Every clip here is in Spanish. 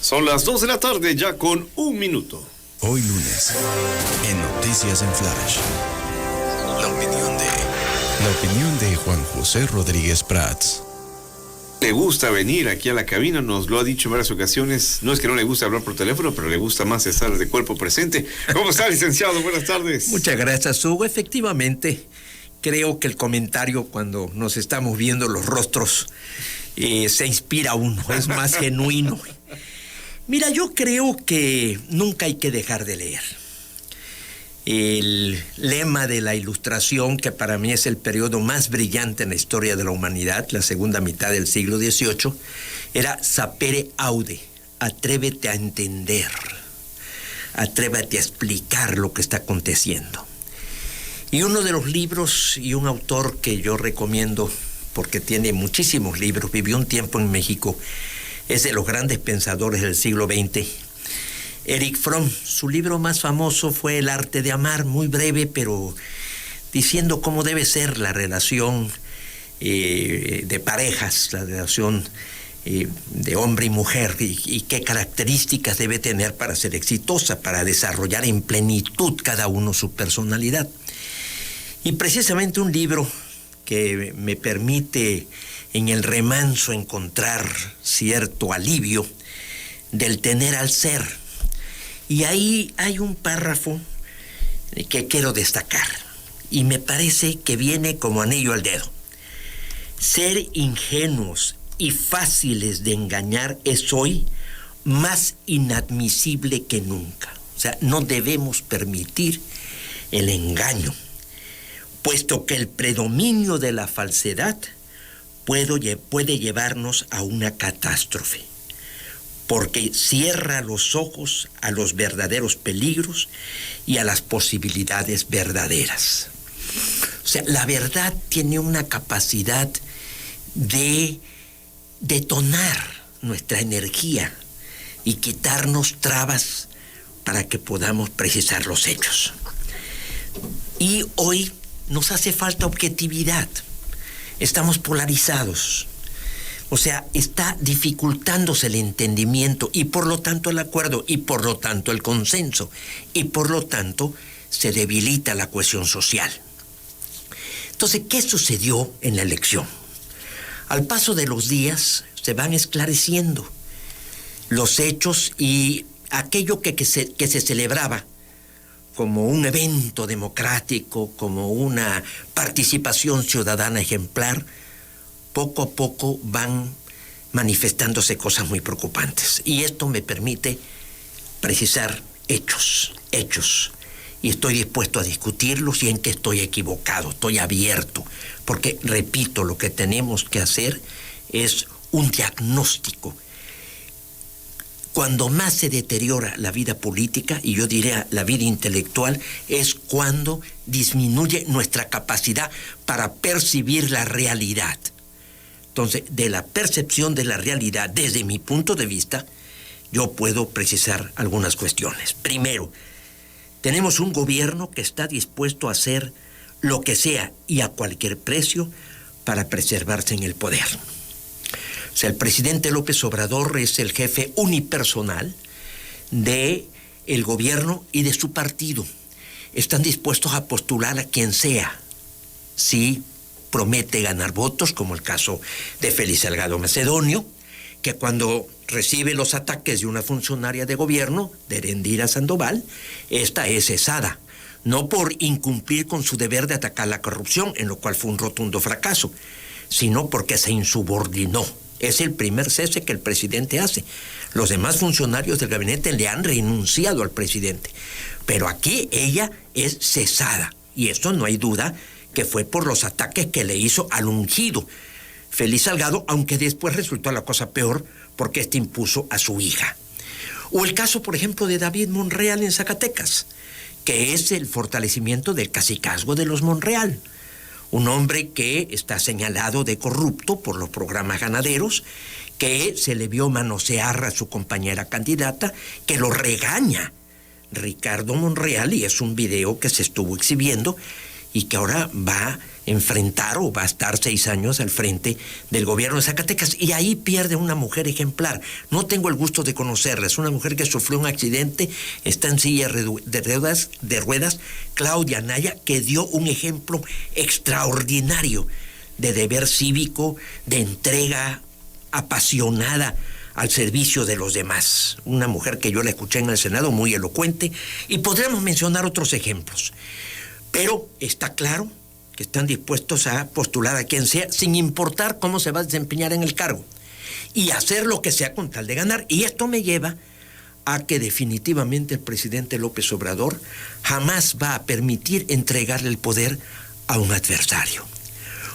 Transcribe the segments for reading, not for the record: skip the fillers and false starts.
Son las 2 de la tarde ya con 1 minuto. Hoy lunes, en Noticias en Flash, la opinión de Juan José Rodríguez Prats. Le gusta venir aquí a la cabina, nos lo ha dicho en varias ocasiones. No es que no le guste hablar por teléfono, pero le gusta más estar de cuerpo presente. ¿Cómo está, licenciado? Buenas tardes. Muchas gracias, Hugo. Efectivamente, creo que el comentario cuando nos estamos viendo los rostros se inspira a uno, es más genuino. Mira, yo creo que nunca hay que dejar de leer. El lema de la Ilustración, que para mí es el periodo más brillante en la historia de la humanidad, la segunda mitad del siglo XVIII, era sapere aude, atrévete a entender, atrévete a explicar lo que está aconteciendo. Y uno de los libros y un autor que yo recomiendo, porque tiene muchísimos libros, vivió un tiempo en México, es de los grandes pensadores del siglo XX, Erich Fromm. Su libro más famoso fue El arte de amar, muy breve, pero diciendo cómo debe ser la relación de parejas, la relación de hombre y mujer, y qué características debe tener para ser exitosa, para desarrollar en plenitud cada uno su personalidad. Y precisamente un libro que me permite en el remanso encontrar cierto alivio del tener al ser. Y ahí hay un párrafo que quiero destacar, y me parece que viene como anillo al dedo. Ser ingenuos y fáciles de engañar es hoy más inadmisible que nunca. O sea, no debemos permitir el engaño, puesto que el predominio de la falsedad puede llevarnos a una catástrofe, porque cierra los ojos a los verdaderos peligros y a las posibilidades verdaderas. O sea, la verdad tiene una capacidad de detonar nuestra energía y quitarnos trabas para que podamos precisar los hechos. Y hoy nos hace falta objetividad. Estamos polarizados. O sea, está dificultándose el entendimiento y por lo tanto el acuerdo y por lo tanto el consenso y por lo tanto se debilita la cohesión social. Entonces, ¿qué sucedió en la elección? Al paso de los días se van esclareciendo los hechos y aquello que se celebraba como un evento democrático, como una participación ciudadana ejemplar, poco a poco van manifestándose cosas muy preocupantes. Y esto me permite precisar hechos. Y estoy dispuesto a discutirlos y en que estoy equivocado, estoy abierto. Porque, repito, lo que tenemos que hacer es un diagnóstico. Cuando más se deteriora la vida política, y yo diría la vida intelectual, es cuando disminuye nuestra capacidad para percibir la realidad. Entonces, de la percepción de la realidad, desde mi punto de vista, yo puedo precisar algunas cuestiones. Primero, tenemos un gobierno que está dispuesto a hacer lo que sea y a cualquier precio para preservarse en el poder. O sea, el presidente López Obrador es el jefe unipersonal del gobierno y de su partido. Están dispuestos a postular a quien sea, si promete ganar votos, como el caso de Félix Salgado Macedonio, que cuando recibe los ataques de una funcionaria de gobierno, de Erendira Sandoval, esta es cesada, no por incumplir con su deber de atacar la corrupción, en lo cual fue un rotundo fracaso, sino porque se insubordinó. Es el primer cese que el presidente hace. Los demás funcionarios del gabinete le han renunciado al presidente, pero aquí ella es cesada, y esto no hay duda que fue por los ataques que le hizo al ungido Félix Salgado, aunque después resultó la cosa peor porque este impuso a su hija. O el caso, por ejemplo, de David Monreal en Zacatecas, que es el fortalecimiento del cacicazgo de los Monreal. Un hombre que está señalado de corrupto por los programas ganaderos, que se le vio manosear a su compañera candidata, que lo regaña Ricardo Monreal, y es un video que se estuvo exhibiendo, y que ahora va a enfrentar o va a estar 6 años al frente del gobierno de Zacatecas. Y ahí pierde una mujer ejemplar. No tengo el gusto de conocerla. Es una mujer que sufrió un accidente, está en silla de ruedas, Claudia Anaya, que dio un ejemplo extraordinario de deber cívico, de entrega apasionada al servicio de los demás. Una mujer que yo la escuché en el Senado, muy elocuente, y podríamos mencionar otros ejemplos. Pero está claro que están dispuestos a postular a quien sea, sin importar cómo se va a desempeñar en el cargo, y hacer lo que sea con tal de ganar. Y esto me lleva a que definitivamente el presidente López Obrador jamás va a permitir entregarle el poder a un adversario.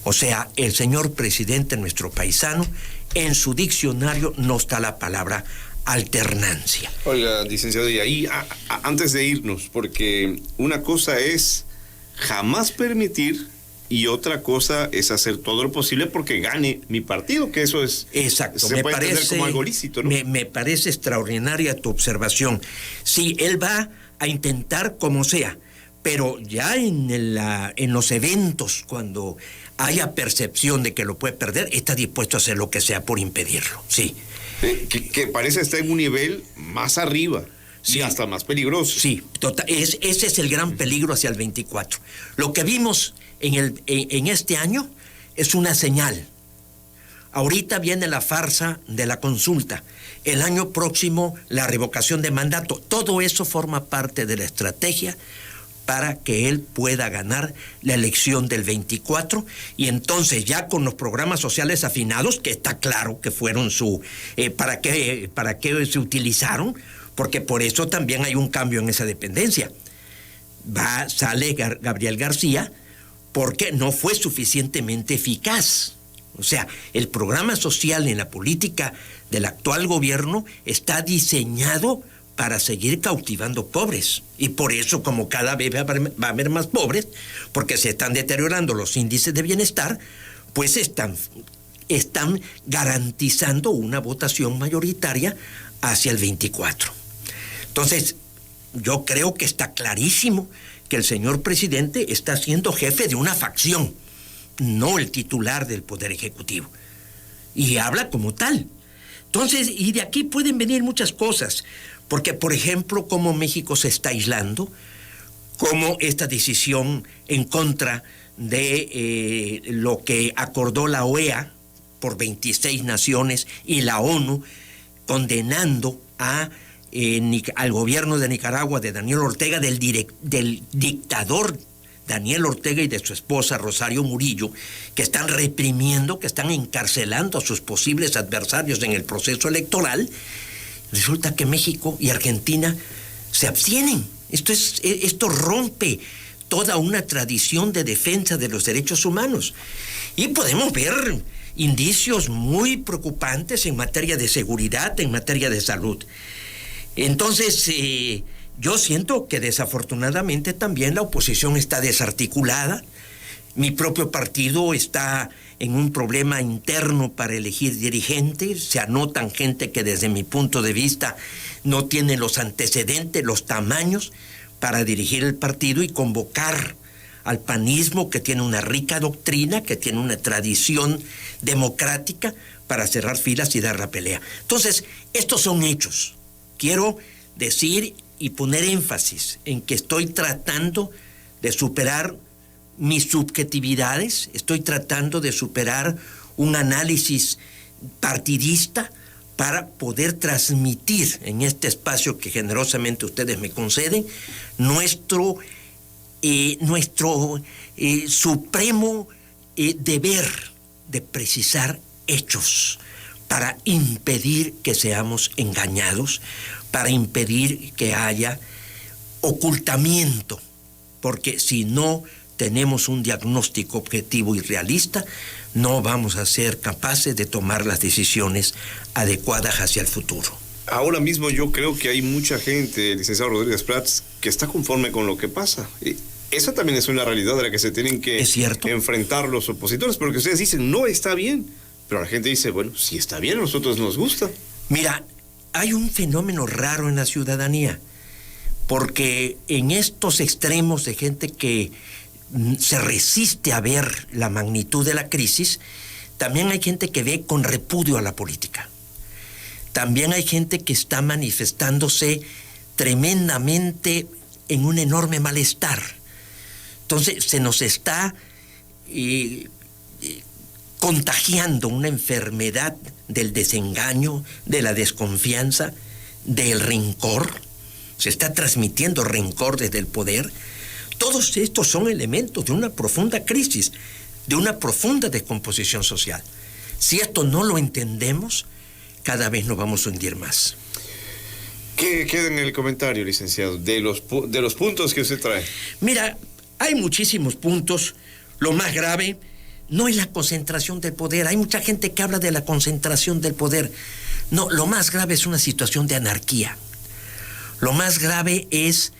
O sea, el señor presidente, nuestro paisano, en su diccionario no está la palabra alternancia. Oiga, licenciado, y ahí, antes de irnos, porque una cosa es jamás permitir y otra cosa es hacer todo lo posible porque gane mi partido, que eso es... Exacto. Se puede entender como algo lícito, ¿no? Me parece extraordinaria tu observación. Sí, él va a intentar como sea, pero ya en los eventos, cuando haya percepción de que lo puede perder, está dispuesto a hacer lo que sea por impedirlo, sí. Que parece estar en un nivel más arriba. Sí, y hasta más peligroso. Sí, ese es el gran peligro hacia el 24. Lo que vimos en este año es una señal. Ahorita viene la farsa de la consulta. El año próximo, la revocación de mandato. Todo eso forma parte de la estrategia para que él pueda ganar la elección del 24, y entonces ya con los programas sociales afinados, que está claro que fueron ¿para qué se utilizaron? Porque por eso también hay un cambio en esa dependencia. Sale Gabriel García porque no fue suficientemente eficaz. O sea, el programa social en la política del actual gobierno está diseñado para seguir cautivando pobres. Y por eso, como cada vez va a haber más pobres, porque se están deteriorando los índices de bienestar, pues están garantizando una votación mayoritaria hacia el 24. Entonces, yo creo que está clarísimo que el señor presidente está siendo jefe de una facción, no el titular del Poder Ejecutivo. Y habla como tal. Entonces, y de aquí pueden venir muchas cosas, porque, por ejemplo, cómo México se está aislando, cómo esta decisión en contra de lo que acordó la OEA por 26 naciones y la ONU, condenando al gobierno de Nicaragua, de Daniel Ortega, del dictador Daniel Ortega y de su esposa Rosario Murillo, que están reprimiendo, que están encarcelando a sus posibles adversarios en el proceso electoral. Resulta que México y Argentina se abstienen. Esto rompe toda una tradición de defensa de los derechos humanos. Y podemos ver indicios muy preocupantes en materia de seguridad, en materia de salud. Entonces, yo siento que desafortunadamente también la oposición está desarticulada. Mi propio partido está en un problema interno para elegir dirigentes. Se anotan gente que desde mi punto de vista no tiene los antecedentes, los tamaños para dirigir el partido y convocar al panismo, que tiene una rica doctrina, que tiene una tradición democrática, para cerrar filas y dar la pelea. Entonces, estos son hechos. Quiero decir y poner énfasis en que estoy tratando de superar mis subjetividades, estoy tratando de superar un análisis partidista para poder transmitir en este espacio que generosamente ustedes me conceden nuestro supremo deber de precisar hechos para impedir que seamos engañados, para impedir que haya ocultamiento, porque si no tenemos un diagnóstico objetivo y realista, no vamos a ser capaces de tomar las decisiones adecuadas hacia el futuro. Ahora mismo yo creo que hay mucha gente, licenciado Rodríguez Prats, que está conforme con lo que pasa. Esa también es una realidad de la que se tienen que enfrentar los opositores, porque ustedes dicen, no está bien, pero la gente dice, bueno, si está bien, a nosotros nos gusta. Mira, hay un fenómeno raro en la ciudadanía, porque en estos extremos de gente que se resiste a ver la magnitud de la crisis, también hay gente que ve con repudio a la política. También hay gente que está manifestándose tremendamente en un enorme malestar. Entonces se nos está contagiando una enfermedad del desengaño, de la desconfianza, del rencor. Se está transmitiendo rencor desde el poder. Todos estos son elementos de una profunda crisis, de una profunda descomposición social. Si esto no lo entendemos, cada vez nos vamos a hundir más. ¿Qué queda en el comentario, licenciado, de los puntos que usted trae? Mira, hay muchísimos puntos. Lo más grave no es la concentración del poder. Hay mucha gente que habla de la concentración del poder. No, lo más grave es una situación de anarquía. Lo más grave es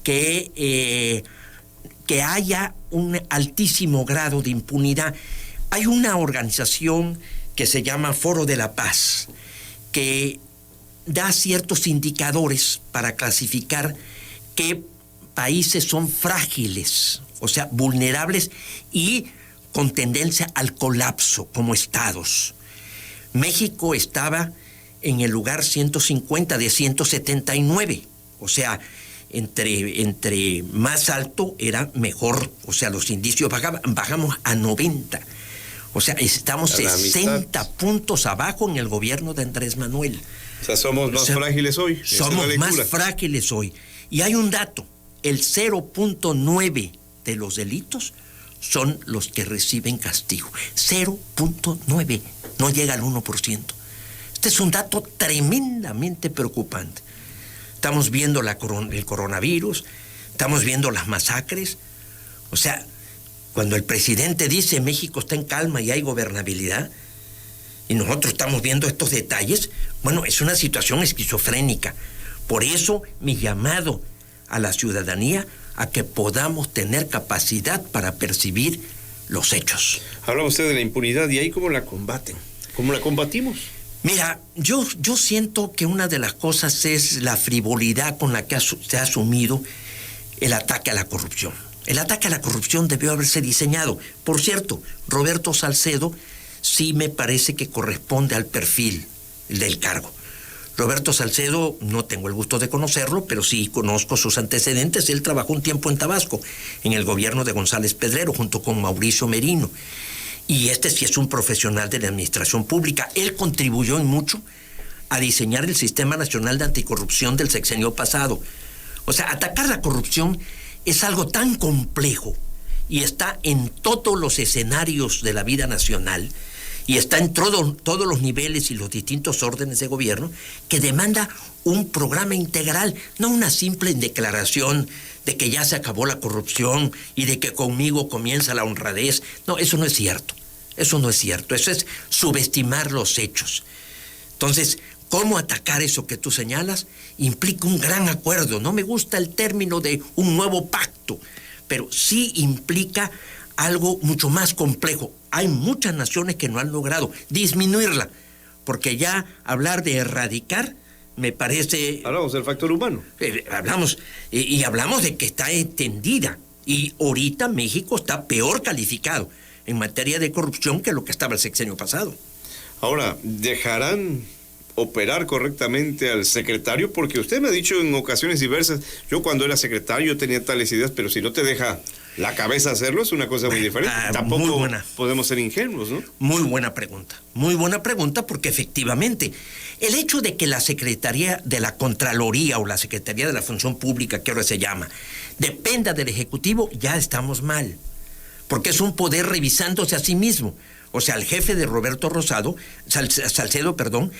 que haya un altísimo grado de impunidad. Hay una organización que se llama Foro de la Paz, que da ciertos indicadores para clasificar qué países son frágiles, o sea, vulnerables y con tendencia al colapso como estados. México estaba en el lugar 150 de 179, o sea, entre más alto era mejor, o sea, los indicios bajamos a 90. O sea, estamos 60 puntos abajo en el gobierno de Andrés Manuel. O sea, somos más frágiles hoy. Somos más frágiles hoy. Y hay un dato, el 0.9 de los delitos son los que reciben castigo. 0.9, no llega al 1%. Este es un dato tremendamente preocupante. Estamos viendo el coronavirus, estamos viendo las masacres. O sea, cuando el presidente dice México está en calma y hay gobernabilidad, y nosotros estamos viendo estos detalles, bueno, es una situación esquizofrénica. Por eso mi llamado a la ciudadanía a que podamos tener capacidad para percibir los hechos. Habla usted de la impunidad, ¿y ahí cómo la combaten? ¿Cómo la combatimos? Mira, yo siento que una de las cosas es la frivolidad con la que se ha asumido el ataque a la corrupción. El ataque a la corrupción debió haberse diseñado. Por cierto, Roberto Salcedo sí me parece que corresponde al perfil del cargo. Roberto Salcedo, no tengo el gusto de conocerlo, pero sí conozco sus antecedentes. Él trabajó un tiempo en Tabasco, en el gobierno de González Pedrero, junto con Mauricio Merino. Y este sí es un profesional de la administración pública. Él contribuyó en mucho a diseñar el Sistema Nacional de Anticorrupción del sexenio pasado. O sea, atacar la corrupción es algo tan complejo y está en todos los escenarios de la vida nacional y está en todos los niveles y los distintos órdenes de gobierno, que demanda un programa integral, no una simple declaración de que ya se acabó la corrupción y de que conmigo comienza la honradez. No, eso no es cierto. Eso no es cierto. Eso es subestimar los hechos. Entonces, ¿cómo atacar eso que tú señalas? Implica un gran acuerdo. No me gusta el término de un nuevo pacto, pero sí implica algo mucho más complejo. Hay muchas naciones que no han logrado disminuirla, porque ya hablar de erradicar me parece... Hablamos del factor humano. Hablamos de que está extendida. Y ahorita México está peor calificado en materia de corrupción que lo que estaba el sexenio pasado. Ahora, ¿dejarán operar correctamente al secretario? Porque usted me ha dicho en ocasiones diversas, yo cuando era secretario tenía tales ideas, pero si no te deja la cabeza hacerlo es una cosa muy diferente. Tampoco podemos ser ingenuos, ¿no? Muy buena pregunta, porque efectivamente el hecho de que la Secretaría de la Contraloría o la Secretaría de la Función Pública, que ahora se llama, dependa del Ejecutivo, ya estamos mal, porque es un poder revisándose a sí mismo. O sea, el jefe de Roberto Salcedo,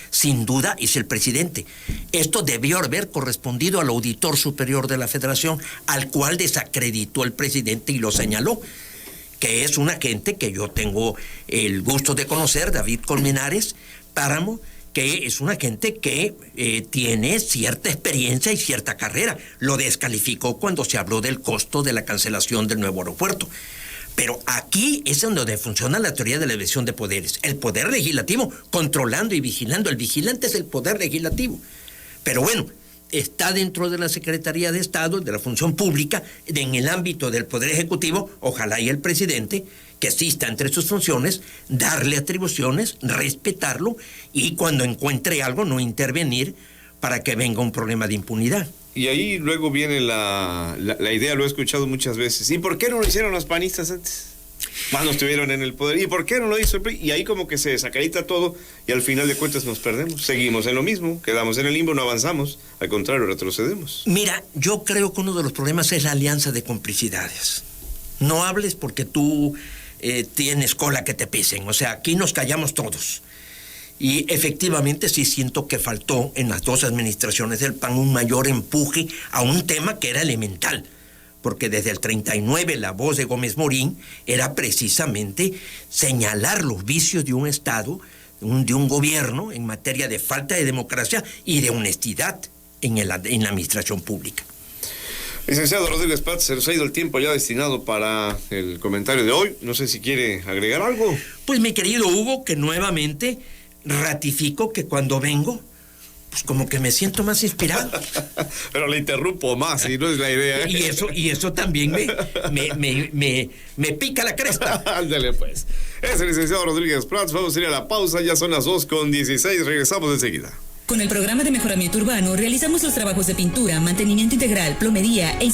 sin duda es el presidente. Esto debió haber correspondido al auditor superior de la Federación, al cual desacreditó el presidente y lo señaló, que es un agente que yo tengo el gusto de conocer, David Colmenares Páramo, que es un agente que tiene cierta experiencia y cierta carrera. Lo descalificó cuando se habló del costo de la cancelación del nuevo aeropuerto. Pero aquí es donde funciona la teoría de la división de poderes. El poder legislativo controlando y vigilando. El vigilante es el poder legislativo. Pero bueno, está dentro de la Secretaría de Estado, de la Función Pública, en el ámbito del Poder Ejecutivo, ojalá y el presidente, que exista entre sus funciones, darle atribuciones, respetarlo y cuando encuentre algo no intervenir para que venga un problema de impunidad. Y ahí luego viene la idea, lo he escuchado muchas veces, ¿y por qué no lo hicieron los panistas antes? Cuando estuvieron en el poder, ¿y por qué no lo hizo el PRI? Y ahí como que se desacredita todo y al final de cuentas nos perdemos, seguimos en lo mismo, quedamos en el limbo, no avanzamos, al contrario, retrocedemos. Mira, yo creo que uno de los problemas es la alianza de complicidades. No hables porque tú tienes cola que te pisen, o sea, aquí nos callamos todos. Y efectivamente sí siento que faltó en las dos administraciones del PAN un mayor empuje a un tema que era elemental, porque desde el 39 la voz de Gómez Morín era precisamente señalar los vicios de un Estado, de un gobierno en materia de falta de democracia y de honestidad en la administración pública. Licenciado Rodríguez Prats, se nos ha ido el tiempo ya destinado para el comentario de hoy. No sé si quiere agregar algo. Pues mi querido Hugo, que nuevamente ratifico que cuando vengo, pues como que me siento más inspirado. Pero le interrumpo más, y no es la idea. Y eso también me pica la cresta. Ándale pues. Es el licenciado Rodríguez Prats. Vamos a ir a la pausa, ya son las 2:16. Regresamos enseguida. Con el programa de mejoramiento urbano realizamos los trabajos de pintura, mantenimiento integral, plomería e